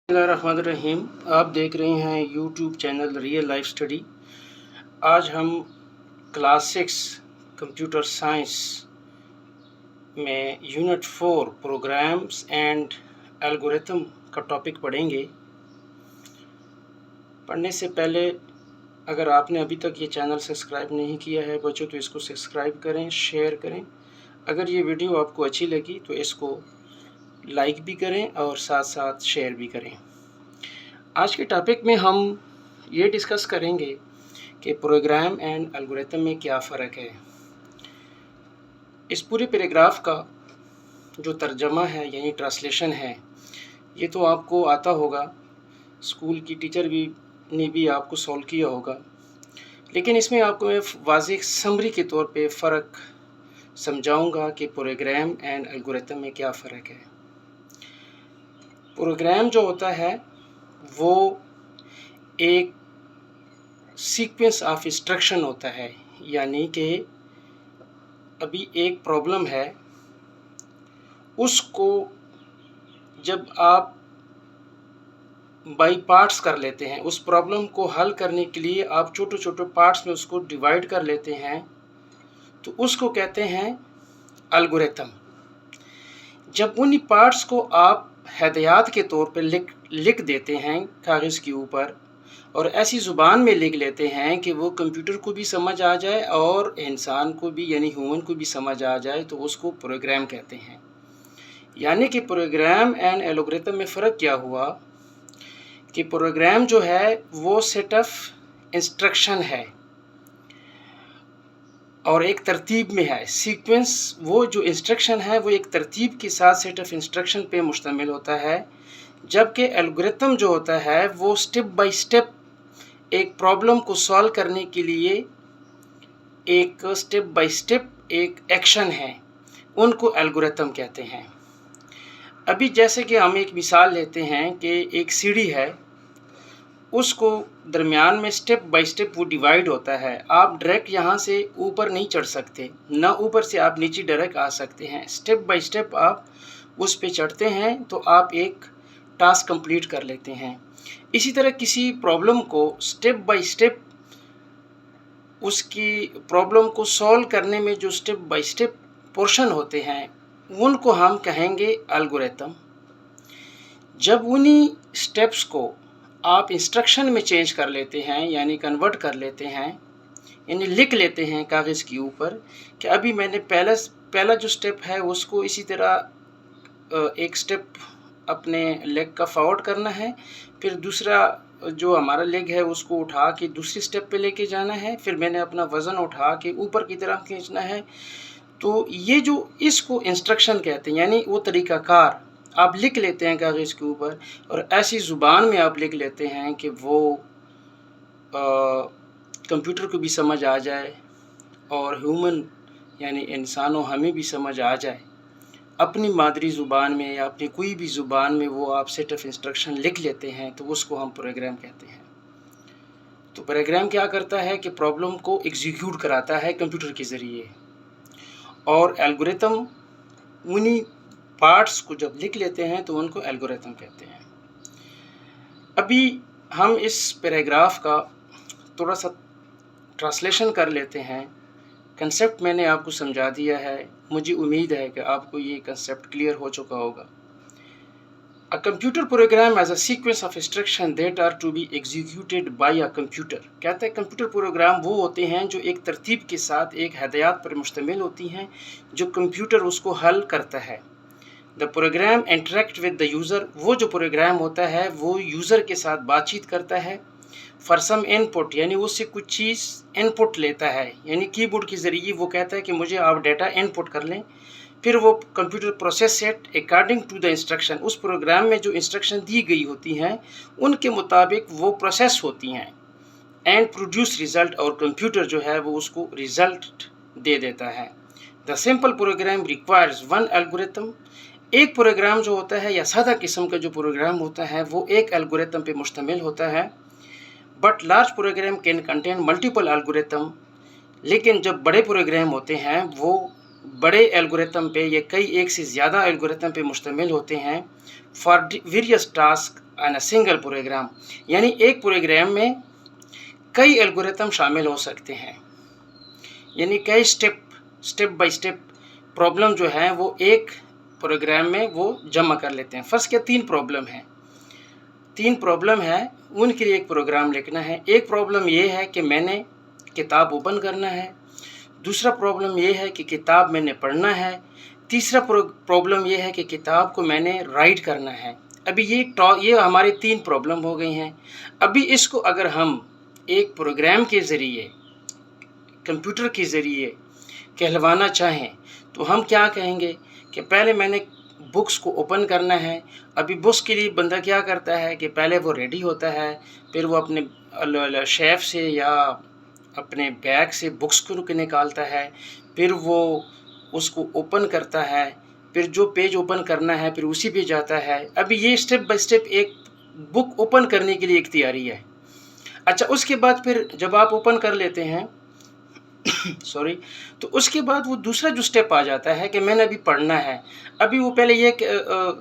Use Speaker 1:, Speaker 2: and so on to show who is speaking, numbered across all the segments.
Speaker 1: बिस्मिल्लाहिर्रहमानिर्रहीम। आप देख रहे हैं YouTube channel real life study. आज हम क्लास 6 कंप्यूटर साइंस में यूनिट 4 प्रोग्राम्स एंड एल्गोरिथम का टॉपिक पढ़ेंगे। पढ़ने से पहले अगर आपने अभी तक ये चैनल सब्सक्राइब नहीं किया है बच्चों तो इसको सब्सक्राइब करें, शेयर करें। अगर ये वीडियो आपको अच्छी लगी तो इसको लाइक भी करें और साथ साथ शेयर भी करें। आज के टॉपिक में हम ये डिस्कस करेंगे कि प्रोग्राम एंड एल्गोरिथम में क्या फ़र्क है। इस पूरे पैराग्राफ का जो तर्जमा है यानी ट्रांसलेशन है ये तो आपको आता होगा, स्कूल की टीचर ने भी आपको सॉल्व किया होगा, लेकिन इसमें आपको मैं वाज़ेह समरी के तौर पे फ़र्क समझाऊंगा कि प्रोग्राम एंड एल्गोरिथम में क्या फ़र्क है। प्रोग्राम जो होता है वो एक सीक्वेंस ऑफ इंस्ट्रक्शन होता है, यानी कि अभी एक प्रॉब्लम है, उसको जब आप बाई पार्ट्स कर लेते हैं, उस प्रॉब्लम को हल करने के लिए आप छोटे छोटे पार्ट्स में उसको डिवाइड कर लेते हैं, तो उसको कहते हैं एल्गोरिथम। जब उन पार्ट्स को आप हिदायत के तौर पर लिख देते हैं कागज़ के ऊपर और ऐसी ज़ुबान में लिख लेते हैं कि वो कंप्यूटर को भी समझ आ जाए और इंसान को भी यानी ह्यूमन को भी समझ आ जाए, तो उसको प्रोग्राम कहते हैं। यानी कि प्रोग्राम एंड एल्गोरिथम में फ़र्क क्या हुआ कि प्रोग्राम जो है वो सेट ऑफ इंस्ट्रक्शन है और एक तरतीब में है। सीक्वेंस, वो जो इंस्ट्रक्शन है वो एक तरतीब के साथ सेट ऑफ इंस्ट्रक्शन पे मुश्तमिल होता है, जबकि एल्गोरिथम जो होता है वो स्टेप बाय स्टेप एक प्रॉब्लम को सॉल्व करने के लिए एक स्टेप बाय स्टेप एक एक्शन है, उनको एल्गोरिथम कहते हैं। अभी जैसे कि हम एक मिसाल लेते हैं कि एक सीढ़ी है, उसको दरमियान में स्टेप बाय स्टेप वो डिवाइड होता है। आप डायरेक्ट यहाँ से ऊपर नहीं चढ़ सकते, ना ऊपर से आप नीचे डायरेक्ट आ सकते हैं। स्टेप बाय स्टेप आप उस पे चढ़ते हैं तो आप एक टास्क कंप्लीट कर लेते हैं। इसी तरह किसी प्रॉब्लम को स्टेप बाय स्टेप उसकी प्रॉब्लम को सॉल्व करने में जो स्टेप बाय स्टेप पोर्शन होते हैं उनको हम कहेंगे एल्गोरिथम। जब उन्हीं स्टेप्स को आप इंस्ट्रक्शन में चेंज कर लेते हैं यानी कन्वर्ट कर लेते हैं, यानी लिख लेते हैं कागज़ के ऊपर कि अभी मैंने पहला जो स्टेप है उसको इसी तरह एक स्टेप अपने लेग का फॉरवर्ड करना है, फिर दूसरा जो हमारा लेग है उसको उठा के दूसरी स्टेप पे लेके जाना है, फिर मैंने अपना वज़न उठा के ऊपर की तरफ खींचना है। तो ये जो इसको इंस्ट्रक्शन कहते हैं, यानी वो तरीक़ाकार आप लिख लेते हैं कागज़ के ऊपर और ऐसी ज़ुबान में आप लिख लेते हैं कि वो कंप्यूटर को भी समझ आ जाए और ह्यूमन यानी इंसानों हमें भी समझ आ जाए। अपनी मादरी ज़ुबान में या अपनी कोई भी ज़ुबान में वो आप सेट ऑफ इंस्ट्रक्शन लिख लेते हैं, तो उसको हम प्रोग्राम कहते हैं। तो प्रोग्राम क्या करता है कि प्रॉब्लम को एग्जीक्यूट कराता है कंप्यूटर के ज़रिए, और एल्गोरिथम उन्हीं पार्ट्स को जब लिख लेते हैं तो उनको एल्गोरिथम कहते हैं। अभी हम इस पैराग्राफ का थोड़ा सा ट्रांसलेशन कर लेते हैं। कंसेप्ट मैंने आपको समझा दिया है, मुझे उम्मीद है कि आपको ये कंसेप्ट क्लियर हो चुका होगा। A computer program as a sequence of instruction that are to be executed by a computer. कहता है कंप्यूटर प्रोग्राम वो होते हैं जो एक तरतीब के साथ एक हिदायत पर मुश्तमिल होती हैं, जो कंप्यूटर उसको हल करता है। The program interact with the user, वो जो प्रोग्राम होता है वो यूज़र के साथ बातचीत करता है। फॉर सम इनपुट, यानी उससे कुछ चीज़ इनपुट लेता है, यानी कीबोर्ड के ज़रिए वो कहता है कि मुझे आप डाटा इनपुट कर लें, फिर वो computer process set according to the instruction, उस प्रोग्राम में जो इंस्ट्रक्शन दी गई होती हैं उनके मुताबिक वो प्रोसेस होती हैं, एंड प्रोड्यूस रिज़ल्ट, और कंप्यूटर जो है वो उसको रिज़ल्ट दे देता है। The simple program requires one algorithm, एक प्रोग्राम जो होता है या सादा किस्म का जो प्रोग्राम होता है वो एक एल्गोरिथम पे मुश्तमिल होता है। But large program can contain multiple algorithm, लेकिन जब बड़े प्रोग्राम होते हैं वो बड़े एल्गोरिथम पे या कई एक से ज़्यादा एल्गोरिथम पे मुश्तमिल होते हैं। For various task on a single program, यानी एक प्रोग्राम में कई एल्गोरिथम शामिल हो सकते हैं, यानी कई स्टेप बाय स्टेप प्रॉब्लम जो है वो एक प्रोग्राम में वो जमा कर लेते हैं। फर्स्ट क्या 3 प्रॉब्लम है, उनके लिए एक प्रोग्राम लिखना है। एक प्रॉब्लम ये है कि मैंने किताब ओपन करना है, दूसरा प्रॉब्लम ये है कि किताब मैंने पढ़ना है, तीसरा प्रॉब्लम ये है कि किताब को मैंने राइट करना है। अभी ये हमारी 3 प्रॉब्लम हो गई हैं। अभी इसको अगर हम एक प्रोग्राम के ज़रिए, कंप्यूटर के ज़रिए कहलवाना चाहें तो हम क्या कहेंगे कि पहले मैंने बुक्स को ओपन करना है। अभी बुक्स के लिए बंदा क्या करता है कि पहले वो रेडी होता है, फिर वो अपने शेल्फ से या अपने बैग से बुक्स को निकालता है, फिर वो उसको ओपन करता है, फिर जो पेज ओपन करना है फिर उसी पे जाता है। अभी ये स्टेप बाय स्टेप एक बुक ओपन करने के लिए एक तैयारी है। अच्छा, उसके बाद फिर जब आप ओपन कर लेते हैं सॉरी, तो उसके बाद वो दूसरा जो स्टेप आ जाता है कि मैंने अभी पढ़ना है। अभी वो पहले ये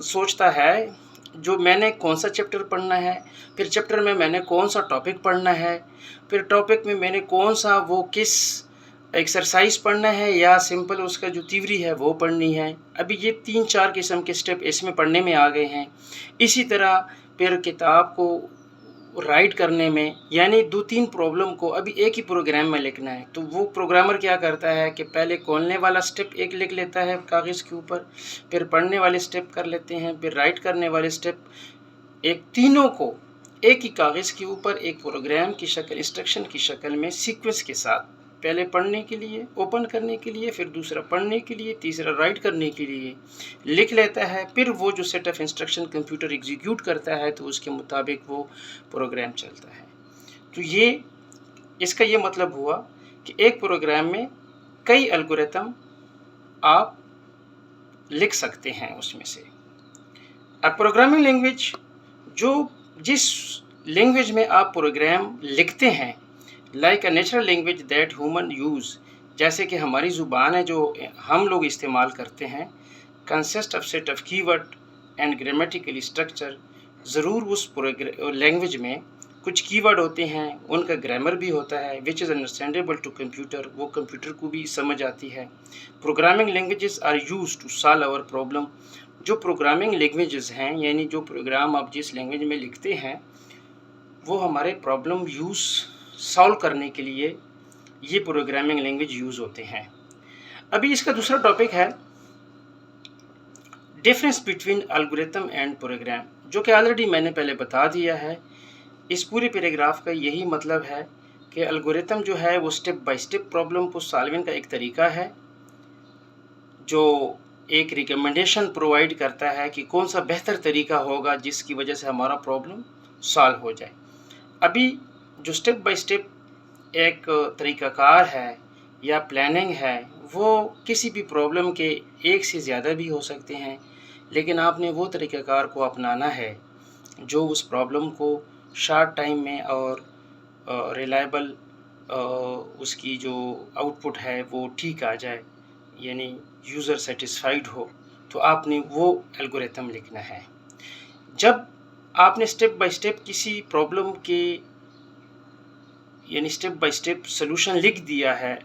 Speaker 1: सोचता है जो मैंने कौन सा चैप्टर पढ़ना है, फिर चैप्टर में मैंने कौन सा टॉपिक पढ़ना है, फिर टॉपिक में मैंने कौन सा वो किस एक्सरसाइज पढ़ना है या सिंपल उसका जो थ्योरी है वो पढ़नी है। अभी ये 3-4 किस्म के स्टेप इसमें पढ़ने में आ गए हैं। इसी तरह फिर किताब को राइट करने में, यानी 2-3 प्रॉब्लम को अभी एक ही प्रोग्राम में लिखना है। तो वो प्रोग्रामर क्या करता है कि पहले खोलने वाला स्टेप एक लिख लेता है कागज़ के ऊपर, फिर पढ़ने वाले स्टेप कर लेते हैं, फिर राइट करने वाले स्टेप, एक तीनों को एक ही कागज़ के ऊपर एक प्रोग्राम की शक्ल, इंस्ट्रक्शन की शक्ल में सीक्वेंस के साथ, पहले पढ़ने के लिए, ओपन करने के लिए, फिर दूसरा पढ़ने के लिए, तीसरा राइट करने के लिए लिख लेता है। फिर वो जो set of instruction computer execute करता है तो उसके मुताबिक वो प्रोग्राम चलता है। तो ये इसका ये मतलब हुआ कि एक प्रोग्राम में कई एल्गोरिथम आप लिख सकते हैं उसमें से। अब प्रोग्रामिंग लैंग्वेज, जो जिस लैंग्वेज में आप प्रोग्राम लिखते हैं, like a natural language that human use, जैसे कि हमारी ज़ुबान है जो हम लोग इस्तेमाल करते हैं, consist of set of keyword and grammatical structure. ज़रूर उस लैंग्वेज में कुछ कीवर्ड होते हैं, उनका ग्रामर भी होता है, which is understandable to computer, वो कंप्यूटर को भी समझ आती है। Programming languages are use to solve our problem. जो प्रोग्रामिंग लैंग्वेजेस हैं, यानी जो प्रोग्राम आप जिस लैंग्वेज में लिखते हैं, वो हमारे प्रॉब्लम सॉल्व करने के लिए ये प्रोग्रामिंग लैंग्वेज यूज़ होते हैं। अभी इसका दूसरा टॉपिक है difference between algorithm and program, जो कि ऑलरेडी मैंने पहले बता दिया है। इस पूरे पैराग्राफ का यही मतलब है कि एल्गोरिथम जो है वो स्टेप बाय स्टेप प्रॉब्लम को सॉल्विंग का एक तरीका है, जो एक रिकमेंडेशन प्रोवाइड करता है कि कौन सा बेहतर तरीका होगा जिसकी वजह से हमारा प्रॉब्लम सॉल्व हो जाए। अभी जो स्टेप बाय स्टेप एक तरीक़ाकार है या प्लानिंग है, वो किसी भी प्रॉब्लम के एक से ज़्यादा भी हो सकते हैं, लेकिन आपने वो तरीक़ाकार को अपनाना है जो उस प्रॉब्लम को शॉर्ट टाइम में और रिलायबल उसकी जो आउटपुट है वो ठीक आ जाए, यानी यूज़र सेटिस्फाइड हो। तो आपने वो एल्गोरिथम लिखना है। जब आपने स्टेप बाय स्टेप किसी प्रॉब्लम के, यानी स्टेप बाय स्टेप सॉल्यूशन लिख दिया है,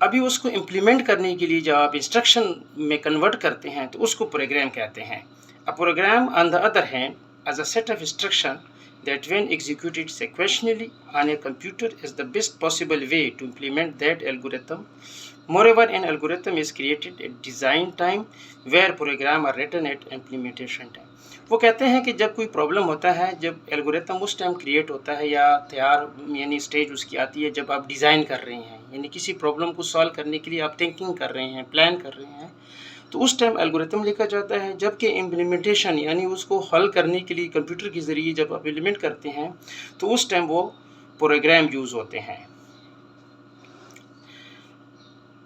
Speaker 1: अभी उसको इम्प्लीमेंट करने के लिए जब आप इंस्ट्रक्शन में कन्वर्ट करते हैं तो उसको प्रोग्राम कहते हैं। A program on the other hand as a set of instruction that when executed sequentially on a computer is the best possible way to implement that algorithm. Moreover, an algorithm is created at design time where program are written at implementation time. वो कहते हैं कि जब कोई problem होता है, जब algorithm उस टाइम क्रिएट होता है या तैयार, यानी स्टेज उसकी आती है जब आप डिज़ाइन कर रहे हैं, यानी किसी प्रॉब्लम को सॉल्व करने के लिए आप थिंकिंग कर रहे हैं, प्लान कर रहे हैं, तो उस टाइम एल्गोरिथम लिखा जाता है। जबकि इम्प्लीमेंटेशन, यानी उसको हल करने के लिए कंप्यूटर के ज़रिए जब आप इम्प्लीमेंट करते हैं तो उस टाइम वो प्रोग्राम यूज़ होते हैं।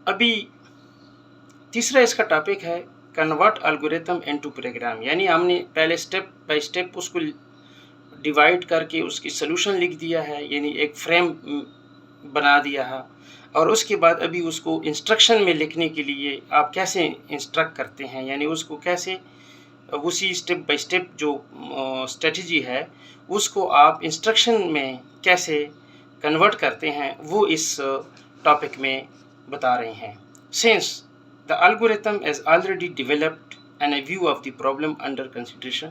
Speaker 1: अभी तीसरा इसका टॉपिक है कन्वर्ट एल्गोरिथम इनटू प्रोग्राम, यानी हमने पहले स्टेप बाय स्टेप उसको डिवाइड करके उसकी सॉल्यूशन लिख दिया है, यानी एक फ्रेम बना दिया है, और उसके बाद अभी उसको इंस्ट्रक्शन में लिखने के लिए आप कैसे इंस्ट्रक्ट करते हैं, यानी उसको कैसे उसी स्टेप बाय स्टेप जो स्ट्रेटजी है उसको आप इंस्ट्रक्शन में कैसे कन्वर्ट करते हैं वो इस टॉपिक में बता रहे हैं। Since the algorithm is already developed and A view of the problem under consideration,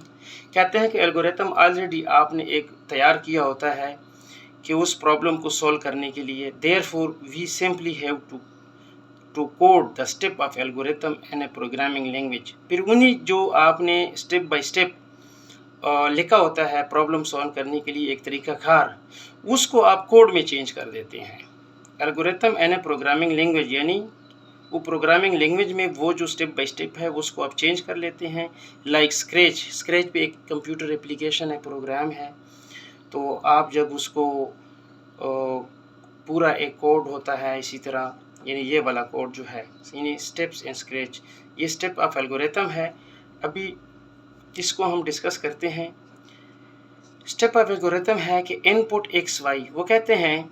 Speaker 1: कहते हैं कि एल्गोरिथम ऑलरेडी आपने एक तैयार किया होता है कि उस प्रॉब्लम को सॉल्व करने के लिए, therefore we simply have to code the step of algorithm in a programming language. फिर उन्हीं जो आपने स्टेप बाय स्टेप लिखा होता है प्रॉब्लम सॉल्व करने के लिए एक तरीकाकार, उसको आप कोड में चेंज कर देते हैं। Algorithm in a programming language यानी वो प्रोग्रामिंग लैंग्वेज में वो जो स्टेप बाय स्टेप है उसको आप चेंज कर लेते हैं। लाइक स्क्रैच पे एक कंप्यूटर एप्लीकेशन है, प्रोग्राम है, तो आप जब उसको पूरा एक कोड होता है इसी तरह, यानी ये वाला कोड जो है यानी स्टेप्स इन स्क्रैच, ये स्टेप ऑफ एल्गोरिथम है। अभी इसको हम डिस्कस करते हैं। स्टेप ऑफ एल्गोरिथम है कि इनपुट एक्स वाई, वो कहते हैं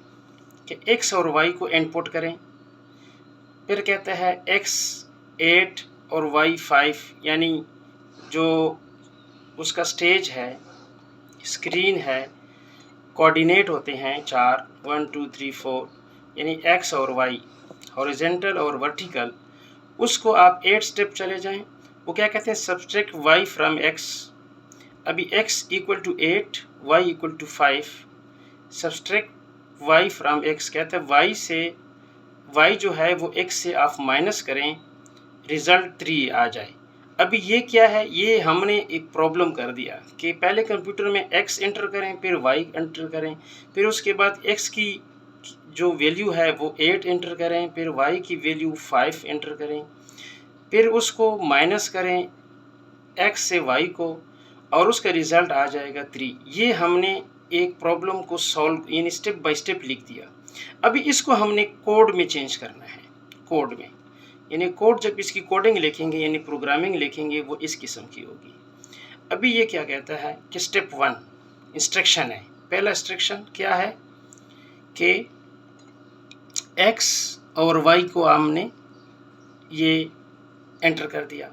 Speaker 1: कि एक्स और वाई को इनपुट करें, फिर कहते हैं एक्स 8 और वाई 5, यानी जो उसका स्टेज है, स्क्रीन है, कोऑर्डिनेट होते हैं 4 1 2 3 4, यानी एक्स और वाई हॉरिजॉन्टल और वर्टिकल, उसको आप 8 स्टेप चले जाएं। वो क्या कहते हैं, सब्सट्रैक्ट वाई फ्रॉम एक्स। अभी X equal to 8, Y equal to 5, subtract Y from X, कहते हैं वाई से, वाई जो है वो एक्स से आप माइनस करें, रिज़ल्ट 3 आ जाए। अभी ये क्या है, ये हमने एक प्रॉब्लम कर दिया कि पहले कंप्यूटर में एक्स एंटर करें, फिर वाई एंटर करें, फिर उसके बाद एक्स की जो वैल्यू है वो 8 एंटर करें, फिर वाई की वैल्यू 5 एंटर करें, फिर उसको माइनस करें एक्स से वाई को, और उसका रिज़ल्ट आ जाएगा 3। ये हमने एक प्रॉब्लम को सॉल्व यानी स्टेप बाय स्टेप लिख दिया। अभी इसको हमने कोड में चेंज करना है। कोड में यानी कोड, जब इसकी कोडिंग लिखेंगे यानी प्रोग्रामिंग लिखेंगे वो इस किस्म की होगी। अभी ये क्या कहता है कि स्टेप 1 इंस्ट्रक्शन है। पहला इंस्ट्रक्शन क्या है कि एक्स और वाई को हमने ये एंटर कर दिया,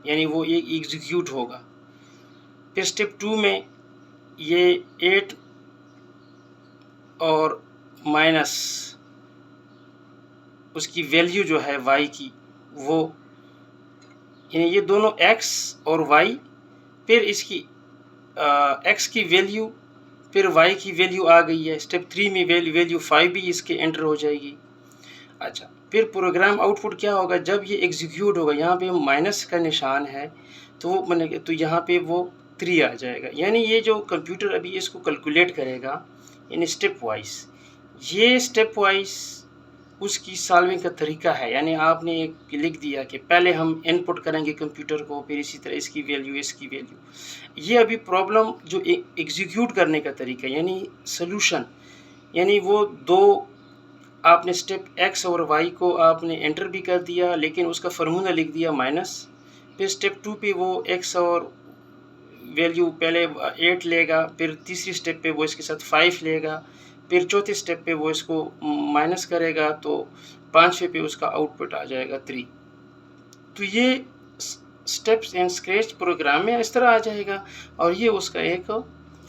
Speaker 1: यानी वो ये एग्जीक्यूट होगा। फिर स्टेप 2 में ये 8 और माइनस उसकी वैल्यू जो है y की, वो यानी ये दोनों x और y, फिर इसकी x की वैल्यू, फिर y की वैल्यू आ गई है। स्टेप 3 में वैल्यू 5 भी इसके एंटर हो जाएगी। अच्छा, फिर प्रोग्राम आउटपुट क्या होगा, जब ये एग्जीक्यूट होगा, यहाँ पे माइनस का निशान है तो वो बनेगा, तो यहाँ पे वो 3 आ जाएगा। यानी ये जो कंप्यूटर अभी इसको कैलकुलेट करेगा यानी स्टेप वाइज, ये स्टेप वाइज उसकी सॉल्विंग का तरीका है। यानी आपने एक लिख दिया कि पहले हम इनपुट करेंगे कंप्यूटर को, फिर इसी तरह इसकी वैल्यू, इसकी वैल्यू। ये अभी प्रॉब्लम जो एग्जीक्यूट करने का तरीका यानी सॉल्यूशन, यानी वो दो आपने स्टेप एक्स और वाई को आपने एंटर भी कर दिया, लेकिन उसका फार्मूला लिख दिया माइनस। फिर स्टेप 2 पे वो एक्स और वैल्यू पहले 8 लेगा, फिर तीसरी स्टेप पे वो इसके साथ 5 लेगा, फिर चौथे स्टेप पे वो इसको माइनस करेगा, तो 5वें पे उसका आउटपुट आ जाएगा 3। तो ये स्टेप्स इन स्क्रैच प्रोग्राम में इस तरह आ जाएगा, और ये उसका एक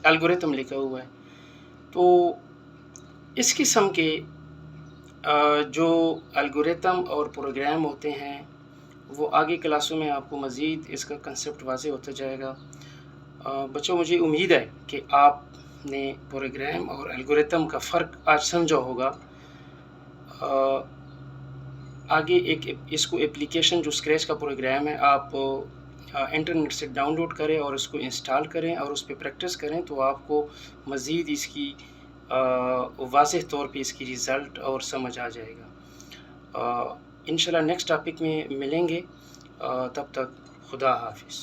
Speaker 1: एल्गोरिथम लिखा हुआ है। तो इस किस्म के जो एल्गोरिथम और प्रोग्राम होते हैं वो आगे क्लासों में आपको मज़ीद इसका कंसेप्ट वाज़े होता जाएगा। बच्चों, मुझे उम्मीद है कि आपने प्रोग्राम और एल्गोरिथम का फ़र्क आज समझा होगा। आगे इसको एप्लीकेशन जो स्क्रैच का प्रोग्राम है, आप इंटरनेट से डाउनलोड करें और उसको इंस्टॉल करें और उस पर प्रैक्टिस करें, तो आपको मज़ीद इसकी वाज़ेह तौर पे इसकी रिज़ल्ट और समझ आ जाएगा। इंशाल्लाह नेक्स्ट टॉपिक में मिलेंगे। तब तक खुदा हाफिज़।